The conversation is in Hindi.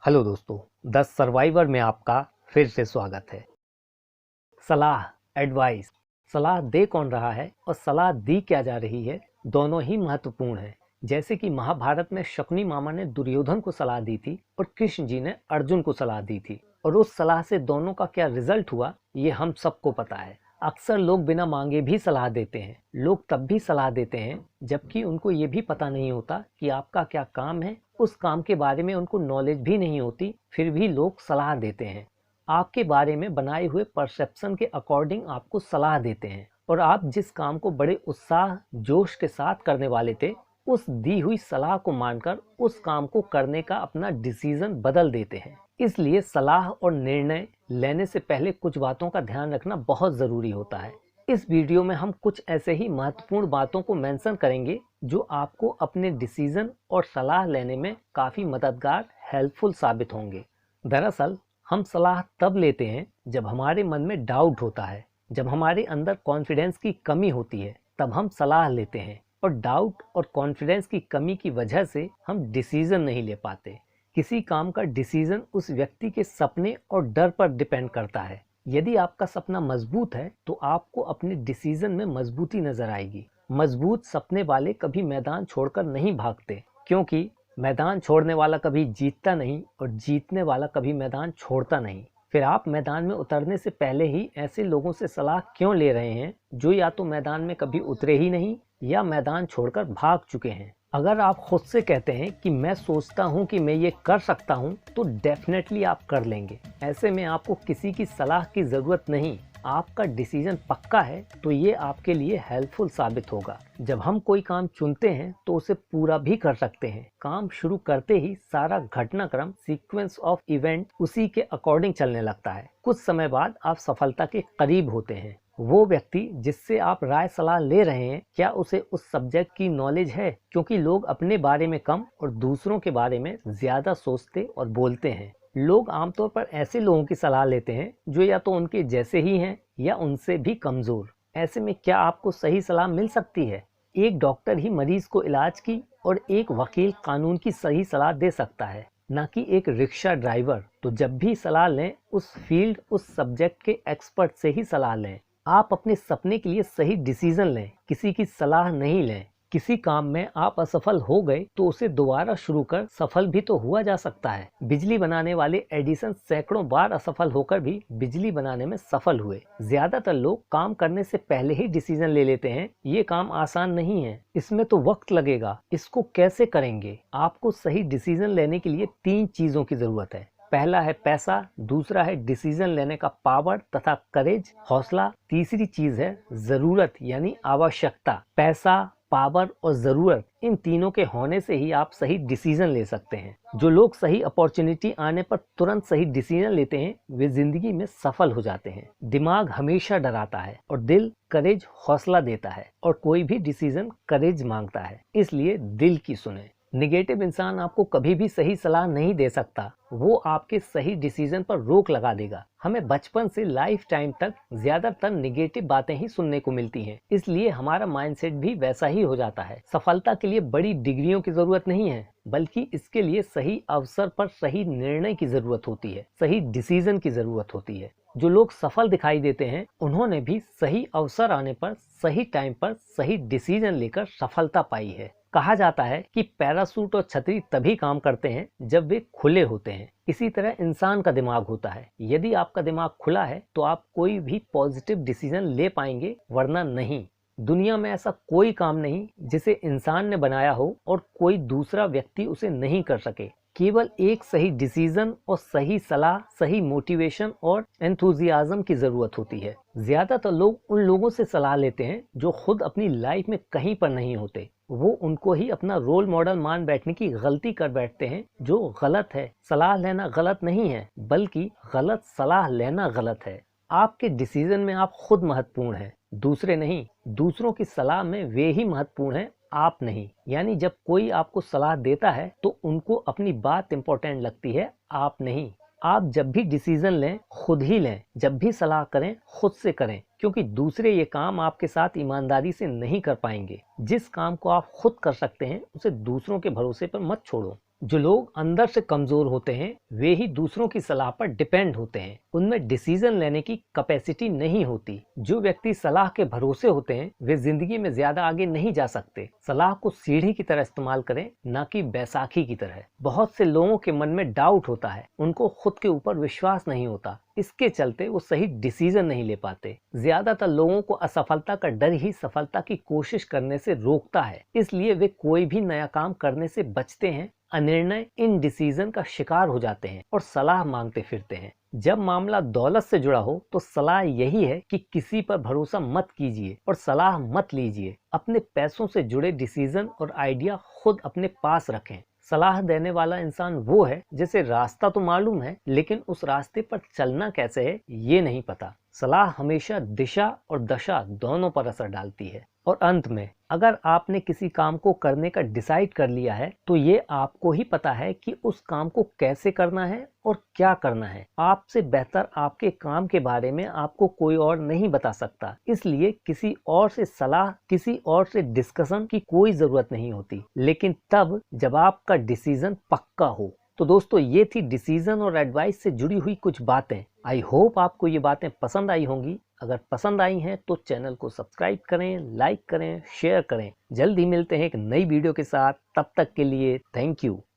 हेलो दोस्तों, द सर्वाइवर में आपका फिर से स्वागत है। सलाह, एडवाइस, सलाह दे कौन रहा है और सलाह दी क्या जा रही है, दोनों ही महत्वपूर्ण है। जैसे कि महाभारत में शकुनी मामा ने दुर्योधन को सलाह दी थी और कृष्ण जी ने अर्जुन को सलाह दी थी, और उस सलाह से दोनों का क्या रिजल्ट हुआ ये हम सबको पता है। अक्सर लोग बिना मांगे भी सलाह देते हैं। लोग तब भी सलाह देते हैं जबकि उनको ये भी पता नहीं होता कि आपका क्या काम है, उस काम के बारे में उनको नॉलेज भी नहीं होती, फिर भी लोग सलाह देते हैं। आपके बारे में बनाए हुए परसेप्शन के अकॉर्डिंग आपको सलाह देते हैं, और आप जिस काम को बड़े उत्साह जोश के साथ करने वाले थे, उस दी हुई सलाह को मानकर उस काम को करने का अपना डिसीजन बदल देते हैं। इसलिए सलाह और निर्णय लेने से पहले कुछ बातों का ध्यान रखना बहुत ज़रूरी होता है। इस वीडियो में हम कुछ ऐसे ही महत्वपूर्ण बातों को मेंशन करेंगे जो आपको अपने डिसीजन और सलाह लेने में काफ़ी मददगार, हेल्पफुल साबित होंगे। दरअसल हम सलाह तब लेते हैं जब हमारे मन में डाउट होता है, जब हमारे अंदर कॉन्फिडेंस की कमी होती है, तब हम सलाह लेते हैं। और डाउट और कॉन्फिडेंस की कमी की वजह से हम डिसीजन नहीं ले पाते। किसी काम का डिसीजन उस व्यक्ति के सपने और डर पर डिपेंड करता है। यदि आपका सपना मजबूत है तो आपको अपने डिसीजन में मजबूती नजर आएगी। मजबूत सपने वाले कभी मैदान छोड़कर नहीं भागते, क्योंकि मैदान छोड़ने वाला कभी जीतता नहीं और जीतने वाला कभी मैदान छोड़ता नहीं। फिर आप मैदान में उतरने से पहले ही ऐसे लोगों से सलाह क्यों ले रहे हैं जो या तो मैदान में कभी उतरे ही नहीं या मैदान छोड़कर भाग चुके हैं। अगर आप खुद से कहते हैं कि मैं सोचता हूं कि मैं ये कर सकता हूं, तो डेफिनेटली आप कर लेंगे। ऐसे में आपको किसी की सलाह की ज़रूरत नहीं। आपका डिसीजन पक्का है तो ये आपके लिए हेल्पफुल साबित होगा। जब हम कोई काम चुनते हैं तो उसे पूरा भी कर सकते हैं। काम शुरू करते ही सारा घटनाक्रम, सीक्वेंस ऑफ इवेंट उसी के अकॉर्डिंग चलने लगता है। कुछ समय बाद आप सफलता के करीब होते हैं। वो व्यक्ति जिससे आप राय सलाह ले रहे हैं, क्या उसे उस सब्जेक्ट की नॉलेज है? क्योंकि लोग अपने बारे में कम और दूसरों के बारे में ज्यादा सोचते और बोलते हैं। लोग आमतौर पर ऐसे लोगों की सलाह लेते हैं जो या तो उनके जैसे ही हैं या उनसे भी कमजोर। ऐसे में क्या आपको सही सलाह मिल सकती है? एक डॉक्टर ही मरीज को इलाज की और एक वकील कानून की सही सलाह दे सकता है, ना कि एक रिक्शा ड्राइवर। तो जब भी सलाह लें, उस फील्ड, उस सब्जेक्ट के एक्सपर्ट से ही सलाह लें। आप अपने सपने के लिए सही डिसीजन लें, किसी की सलाह नहीं लें। किसी काम में आप असफल हो गए तो उसे दोबारा शुरू कर सफल भी तो हुआ जा सकता है। बिजली बनाने वाले एडिसन सैकड़ों बार असफल होकर भी बिजली बनाने में सफल हुए। ज्यादातर लोग काम करने से पहले ही डिसीजन ले लेते हैं, ये काम आसान नहीं है, इसमें तो वक्त लगेगा, इसको कैसे करेंगे। आपको सही डिसीजन लेने के लिए 3 चीजों की जरूरत है। पहला है पैसा, दूसरा है डिसीजन लेने का पावर तथा करेज, हौसला, तीसरी चीज है जरूरत यानी आवश्यकता। पैसा, पावर और जरूरत, इन तीनों के होने से ही आप सही डिसीजन ले सकते हैं। जो लोग सही अपॉर्चुनिटी आने पर तुरंत सही डिसीजन लेते हैं, वे जिंदगी में सफल हो जाते हैं। दिमाग हमेशा डराता है और दिल करेज, हौसला देता है, और कोई भी डिसीजन करेज मांगता है, इसलिए दिल की सुने। निगेटिव इंसान आपको कभी भी सही सलाह नहीं दे सकता, वो आपके सही डिसीजन पर रोक लगा देगा। हमें बचपन से लाइफ टाइम तक ज्यादातर निगेटिव बातें ही सुनने को मिलती हैं, इसलिए हमारा माइंडसेट भी वैसा ही हो जाता है। सफलता के लिए बड़ी डिग्रियों की जरूरत नहीं है, बल्कि इसके लिए सही अवसर पर सही निर्णय की जरूरत होती है, सही डिसीजन की जरूरत होती है। जो लोग सफल दिखाई देते हैं, उन्होंने भी सही अवसर आने पर, सही टाइम पर सही डिसीजन लेकर सफलता पाई है। कहा जाता है कि पैरासूट और छतरी तभी काम करते हैं जब वे खुले होते हैं। इसी तरह इंसान का दिमाग होता है। यदि आपका दिमाग खुला है तो आप कोई भी पॉजिटिव डिसीजन ले पाएंगे, वरना नहीं। दुनिया में ऐसा कोई काम नहीं जिसे इंसान ने बनाया हो और कोई दूसरा व्यक्ति उसे नहीं कर सके। केवल एक सही डिसीजन और सही सलाह, सही मोटिवेशन और एंथुजियाज्म की जरूरत होती है। ज्यादातर लोग उन लोगों से सलाह लेते हैं जो खुद अपनी लाइफ में कहीं पर नहीं होते। वो उनको ही अपना रोल मॉडल मान बैठने की गलती कर बैठते हैं, जो गलत है। सलाह लेना गलत नहीं है, बल्कि गलत सलाह लेना गलत है। आपके डिसीजन में आप खुद महत्वपूर्ण हैं, दूसरे नहीं। दूसरों की सलाह में वे ही महत्वपूर्ण हैं, आप नहीं। यानी जब कोई आपको सलाह देता है तो उनको अपनी बात इंपॉर्टेंट लगती है, आप नहीं। आप जब भी डिसीजन लें, खुद ही लें। जब भी सलाह करें, खुद से करें, क्योंकि दूसरे ये काम आपके साथ ईमानदारी से नहीं कर पाएंगे। जिस काम को आप खुद कर सकते हैं, उसे दूसरों के भरोसे पर मत छोड़ो। जो लोग अंदर से कमजोर होते हैं वे ही दूसरों की सलाह पर डिपेंड होते हैं। उनमें डिसीजन लेने की कैपेसिटी नहीं होती। जो व्यक्ति सलाह के भरोसे होते हैं वे जिंदगी में ज्यादा आगे नहीं जा सकते। सलाह को सीढ़ी की तरह इस्तेमाल करें, ना कि बैसाखी की तरह। बहुत से लोगों के मन में डाउट होता है, उनको खुद के ऊपर विश्वास नहीं होता, इसके चलते वो सही डिसीजन नहीं ले पाते। ज्यादातर लोगों को असफलता का डर ही सफलता की कोशिश करने से रोकता है, इसलिए वे कोई भी नया काम करने से बचते हैं, अनिर्णय इन डिसीजन का शिकार हो जाते हैं और सलाह मांगते फिरते हैं। जब मामला दौलत से जुड़ा हो तो सलाह यही है कि किसी पर भरोसा मत कीजिए और सलाह मत लीजिए। अपने पैसों से जुड़े डिसीजन और आइडिया खुद अपने पास रखें। सलाह देने वाला इंसान वो है जिसे रास्ता तो मालूम है लेकिन उस रास्ते पर चलना कैसे है ये नहीं पता। सलाह हमेशा दिशा और दशा दोनों पर असर डालती है। और अंत में, अगर आपने किसी काम को करने का डिसाइड कर लिया है तो ये आपको ही पता है कि उस काम को कैसे करना है और क्या करना है। आपसे बेहतर आपके काम के बारे में आपको कोई और नहीं बता सकता, इसलिए किसी और से सलाह, किसी और से डिस्कशन की कोई जरूरत नहीं होती, लेकिन तब जब आपका डिसीजन पक्का हो। तो दोस्तों, ये थी डिसीजन और एडवाइस से जुड़ी हुई कुछ बातें। आई होप आपको ये बातें पसंद आई होंगी। अगर पसंद आई हैं तो चैनल को सब्सक्राइब करें, लाइक करें, शेयर करें। जल्द ही मिलते हैं एक नई वीडियो के साथ। तब तक के लिए थैंक यू।